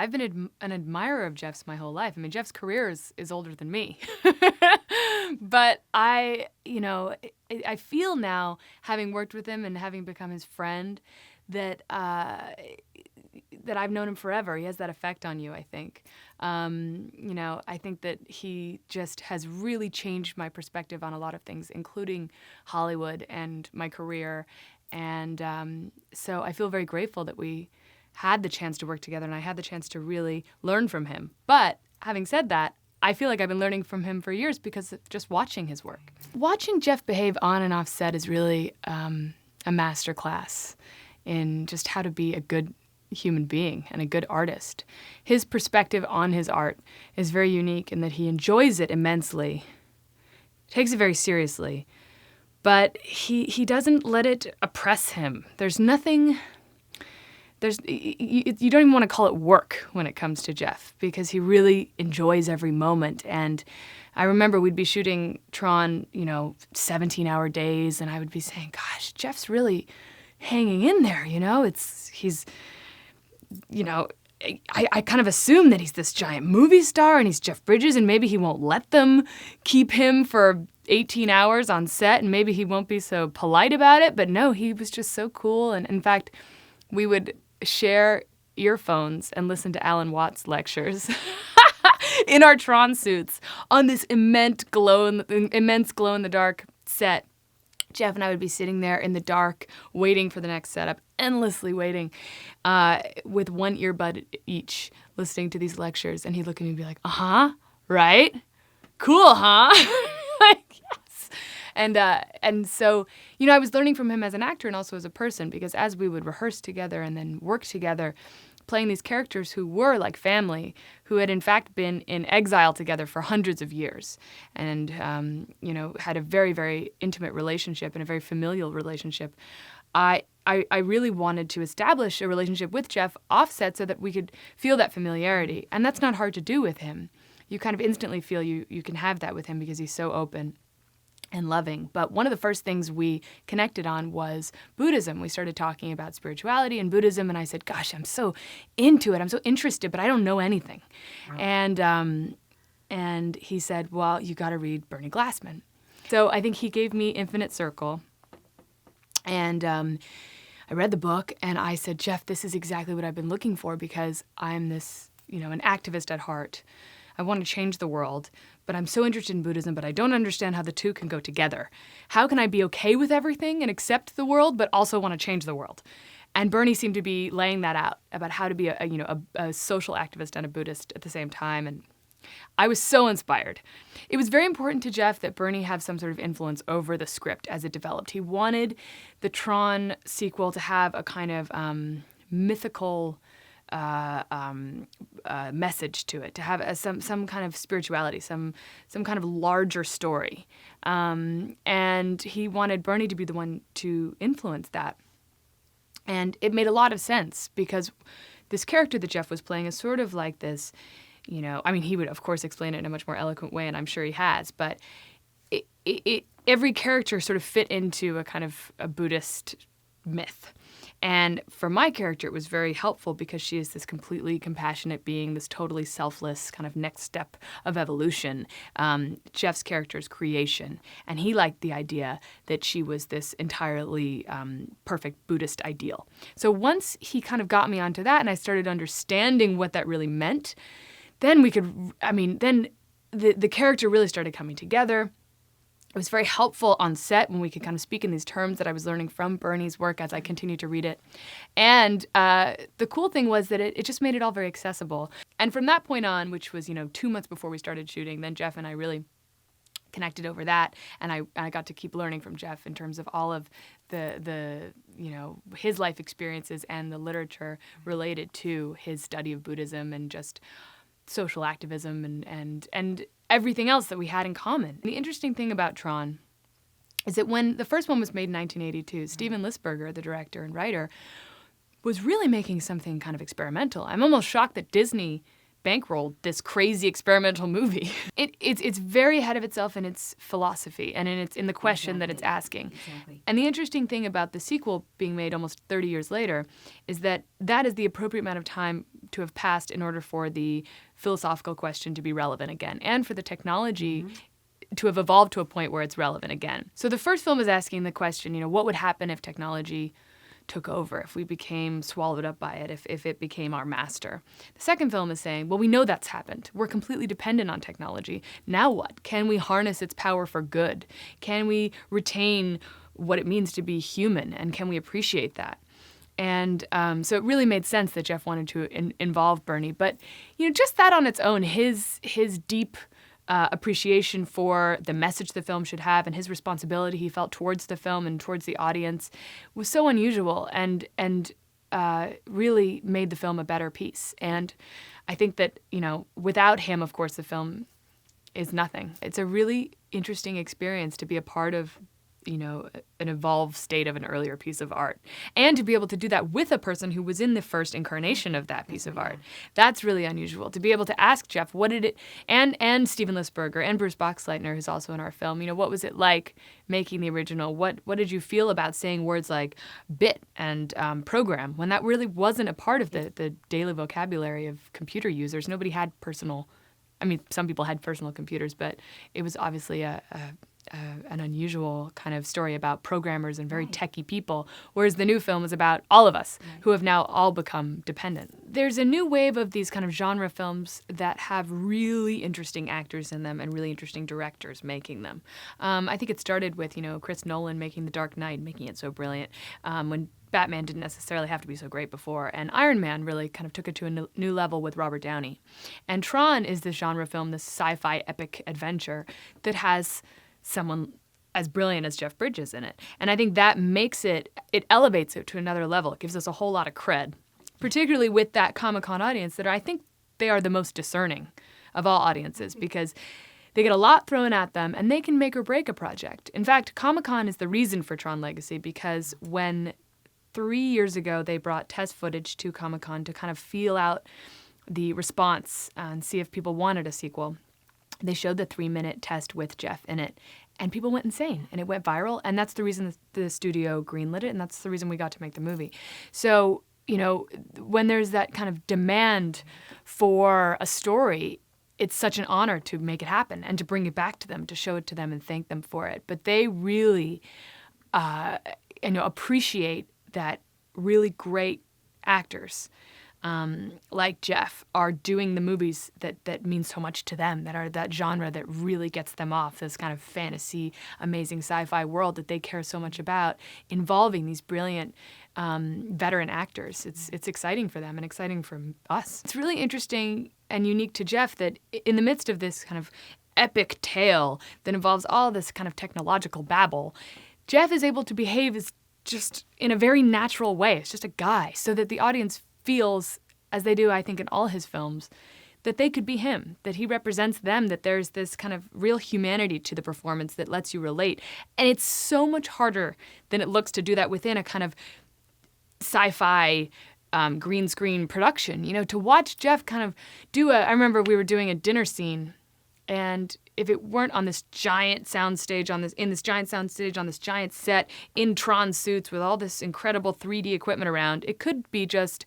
I've been an admirer of Jeff's my whole life. I mean, Jeff's career is older than me. But I feel now, having worked with him and having become his friend, that that I've known him forever. He has that effect on you, I think. I think that he just has really changed my perspective on a lot of things, including Hollywood and my career. And so I feel very grateful that we had the chance to work together and I had the chance to really learn from him. But having said that, I feel like I've been learning from him for years because of just watching his work. Watching Jeff behave on and off set is really a master class in just how to be a good human being and a good artist. His perspective on his art is very unique in that he enjoys it immensely, takes it very seriously, but he doesn't let it oppress him. There's nothing... you don't even want to call it work when it comes to Jeff because he really enjoys every moment. And I remember we'd be shooting Tron, 17-hour days, and I would be saying, gosh, Jeff's really hanging in there, I kind of assume that he's this giant movie star and he's Jeff Bridges and maybe he won't let them keep him for 18 hours on set and maybe he won't be so polite about it. But no, he was just so cool. And in fact, we would share earphones and listen to Alan Watts lectures in our Tron suits on this immense glow in the dark set. Jeff and I would be sitting there in the dark, waiting for the next setup, endlessly waiting, with one earbud each, listening to these lectures. And he'd look at me and be like, right? Cool, huh? Like, yes. And so, I was learning from him as an actor and also as a person, because as we would rehearse together and then work together, playing these characters who were like family, who had in fact been in exile together for hundreds of years and, had a very, very intimate relationship and a very familial relationship. I really wanted to establish a relationship with Jeff offset so that we could feel that familiarity. And that's not hard to do with him. You kind of instantly feel you can have that with him because he's so open and loving. But one of the first things we connected on was Buddhism. We started talking about spirituality and Buddhism, and I said, gosh, I'm so into it. I'm so interested, but I don't know anything. Wow. And he said, well, you got to read Bernie Glassman. So I think he gave me Infinite Circle. And I read the book, and I said, Jeff, this is exactly what I've been looking for because I'm this, an activist at heart. I want to change the world, but I'm so interested in Buddhism, but I don't understand how the two can go together. How can I be okay with everything and accept the world, but also want to change the world? And Bernie seemed to be laying that out about how to be a social activist and a Buddhist at the same time. And I was so inspired. It was very important to Jeff that Bernie have some sort of influence over the script as it developed. He wanted the Tron sequel to have a kind of mythical message to it, to have some kind of spirituality, some kind of larger story. And he wanted Bernie to be the one to influence that. And it made a lot of sense because this character that Jeff was playing is sort of like this, he would, of course, explain it in a much more eloquent way, and I'm sure he has, but every character sort of fit into a kind of a Buddhist myth. And for my character, it was very helpful because she is this completely compassionate being, this totally selfless kind of next step of evolution. Jeff's character's creation. And he liked the idea that she was this entirely perfect Buddhist ideal. So once he kind of got me onto that and I started understanding what that really meant, then the character really started coming together. It was very helpful on set when we could kind of speak in these terms that I was learning from Bernie's work as I continued to read it. And the cool thing was that it just made it all very accessible. And from that point on, which was, 2 months before we started shooting, then Jeff and I really connected over that. And I got to keep learning from Jeff in terms of all of the his life experiences and the literature related to his study of Buddhism and just social activism and everything else that we had in common. The interesting thing about Tron is that when the first one was made in 1982, Steven Lisberger, the director and writer, was really making something kind of experimental. I'm almost shocked that Disney bankrolled this crazy experimental movie. It's very ahead of itself in its philosophy and in the question that it's asking. Exactly. And the interesting thing about the sequel being made almost 30 years later is that is the appropriate amount of time to have passed in order for the philosophical question to be relevant again, and for the technology to have evolved to a point where it's relevant again. So the first film is asking the question, what would happen if technology took over, if we became swallowed up by it, if it became our master. The second film is saying, well, we know that's happened. We're completely dependent on technology. Now what? Can we harness its power for good? Can we retain what it means to be human, and can we appreciate that? And so it really made sense that Jeff wanted to involve Bernie. But just that on its own, his deep appreciation for the message the film should have and his responsibility he felt towards the film and towards the audience was so unusual and really made the film a better piece. And I think that, without him, of course, the film is nothing. It's a really interesting experience to be a part of an evolved state of an earlier piece of art. And to be able to do that with a person who was in the first incarnation of that piece of art. That's really unusual. To be able to ask Jeff, what did it, and Steven Lisberger and Bruce Boxleitner, who's also in our film, what was it like making the original? What did you feel about saying words like bit and program when that really wasn't a part of the daily vocabulary of computer users? Nobody had some people had personal computers, but it was obviously an unusual kind of story about programmers and very techie people, whereas the new film is about all of us who have now all become dependent. There's a new wave of these kind of genre films that have really interesting actors in them and really interesting directors making them. I think it started with, Chris Nolan making The Dark Knight, making it so brilliant, when Batman didn't necessarily have to be so great before. And Iron Man really kind of took it to a new level with Robert Downey. And Tron is this genre film, this sci-fi epic adventure that has someone as brilliant as Jeff Bridges in it. And I think that makes it elevates it to another level. It gives us a whole lot of cred, particularly with that Comic-Con audience that I think they are the most discerning of all audiences because they get a lot thrown at them and they can make or break a project. In fact, Comic-Con is the reason for Tron Legacy because when 3 years ago they brought test footage to Comic-Con to kind of feel out the response and see if people wanted a sequel, they showed the 3-minute test with Jeff in it, and people went insane, and it went viral, and that's the reason the studio greenlit it, and that's the reason we got to make the movie. So, when there's that kind of demand for a story, it's such an honor to make it happen and to bring it back to them, to show it to them and thank them for it. But they really appreciate that really great actors like Jeff are doing the movies that mean so much to them, that are that genre that really gets them off, this kind of fantasy, amazing sci-fi world that they care so much about, involving these brilliant veteran actors. It's exciting for them and exciting for us. It's really interesting and unique to Jeff that in the midst of this kind of epic tale that involves all this kind of technological babble, Jeff is able to behave as just in a very natural way. It's just a guy, so that the audience feels, as they do, I think, in all his films, that they could be him, that he represents them, that there's this kind of real humanity to the performance that lets you relate. And it's so much harder than it looks to do that within a kind of sci-fi green screen production. To watch Jeff kind of I remember we were doing a dinner scene, and if it weren't on this giant soundstage, on this giant set, in Tron suits with all this incredible 3D equipment around, it could be just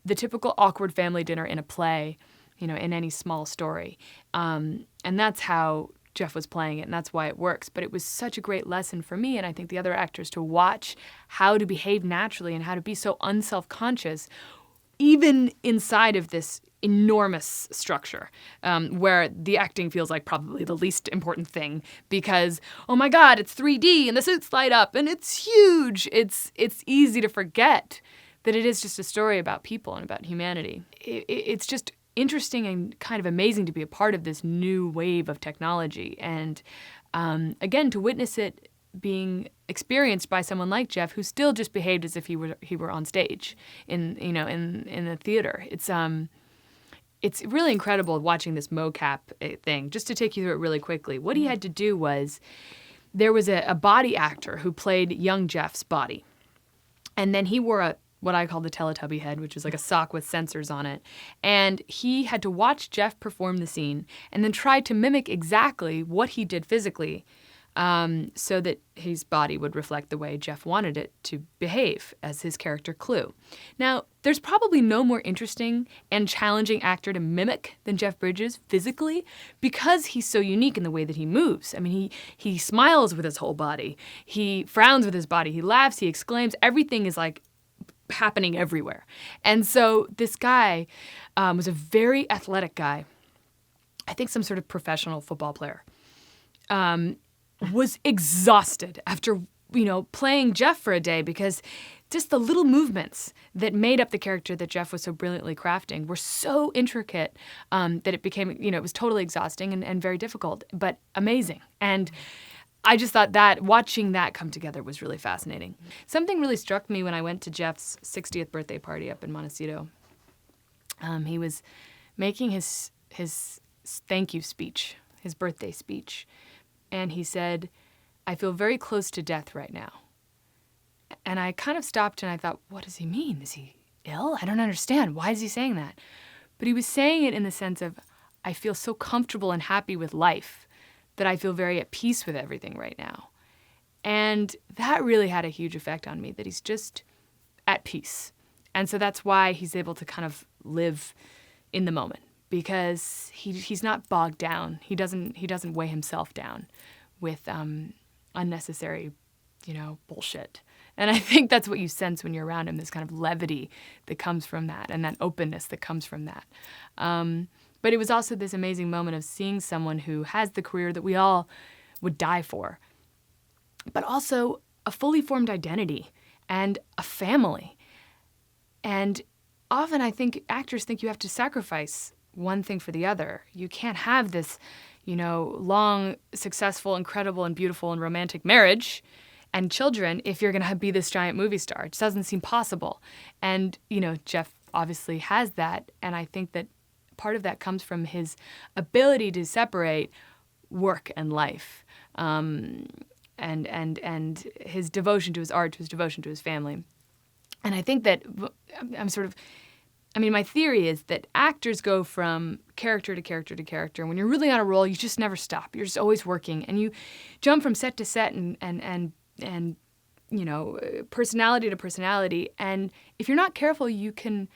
the typical awkward family dinner in a play, in any small story. And that's how Jeff was playing it, and that's why it works. But it was such a great lesson for me, and I think the other actors, to watch how to behave naturally and how to be so unself-conscious, even inside of this enormous structure, where the acting feels like probably the least important thing because, oh my God, it's 3D and the suits light up and it's huge. It's easy to forget that it is just a story about people and about humanity. It's just interesting and kind of amazing to be a part of this new wave of technology. And again, to witness it being experienced by someone like Jeff, who still just behaved as if he were on stage in the theater. It's really incredible watching this mocap thing. Just to take you through it really quickly, what he had to do was, there was a body actor who played young Jeff's body, and then he wore what I call the Teletubby head, which is like a sock with sensors on it. And he had to watch Jeff perform the scene and then try to mimic exactly what he did physically, so that his body would reflect the way Jeff wanted it to behave as his character Clue. Now, there's probably no more interesting and challenging actor to mimic than Jeff Bridges physically, because he's so unique in the way that he moves. I mean, he smiles with his whole body. He frowns with his body. He laughs. He exclaims. Everything is like happening everywhere. And so this guy was a very athletic guy. I think some sort of professional football player. Was exhausted after, playing Jeff for a day, because just the little movements that made up the character that Jeff was so brilliantly crafting were so intricate that it became, it was totally exhausting and very difficult, but amazing. And I just thought that watching that come together was really fascinating. Something really struck me when I went to Jeff's 60th birthday party up in Montecito. He was making his thank you speech, his birthday speech. And he said, "I feel very close to death right now." And I kind of stopped and I thought, what does he mean? Is he ill? I don't understand. Why is he saying that? But he was saying it in the sense of, I feel so comfortable and happy with life that I feel very at peace with everything right now. And that really had a huge effect on me, that he's just at peace. And so that's why he's able to kind of live in the moment, because he's not bogged down. He doesn't weigh himself down with unnecessary, bullshit. And I think that's what you sense when you're around him, this kind of levity that comes from that and that openness that comes from that. But it was also this amazing moment of seeing someone who has the career that we all would die for, but also a fully formed identity and a family. And often I think actors think you have to sacrifice one thing for the other. You can't have this, long, successful, incredible, and beautiful and romantic marriage and children if you're going to be this giant movie star. It just doesn't seem possible. And, Jeff obviously has that. And I think that part of that comes from his ability to separate work and life, and his devotion to his art, his devotion to his family. And I think that my theory is that actors go from character to character to character. When you're really on a roll, you just never stop. You're just always working, and you jump from set to set and personality to personality. And if you're not careful, you can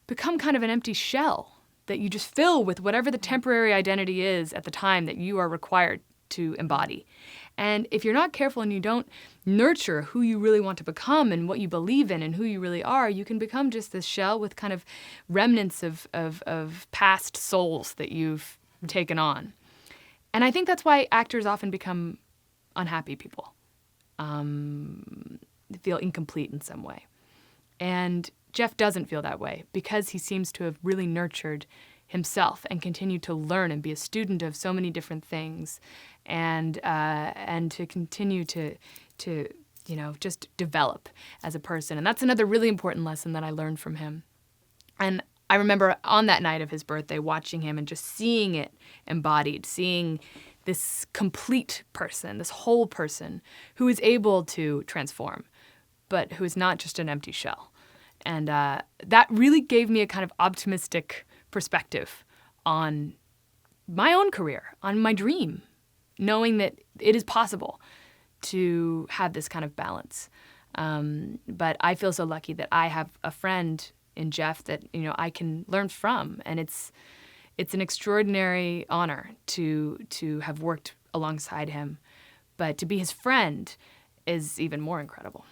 become kind of an empty shell that you just fill with whatever the temporary identity is at the time that you are required to embody. And if you're not careful and you don't nurture who you really want to become and what you believe in and who you really are, you can become just this shell with kind of remnants of past souls that you've taken on. And I think that's why actors often become unhappy people, feel incomplete in some way. And Jeff doesn't feel that way, because he seems to have really nurtured himself and continued to learn and be a student of so many different things, and to continue to just develop as a person. And that's another really important lesson that I learned from him. And I remember on that night of his birthday watching him and just seeing it embodied, seeing this complete person, this whole person who is able to transform, but who is not just an empty shell. And that really gave me a kind of optimistic perspective on my own career, on my dream, knowing that it is possible to have this kind of balance. But I feel so lucky that I have a friend in Jeff that I can learn from, and it's an extraordinary honor to have worked alongside him. But to be his friend is even more incredible.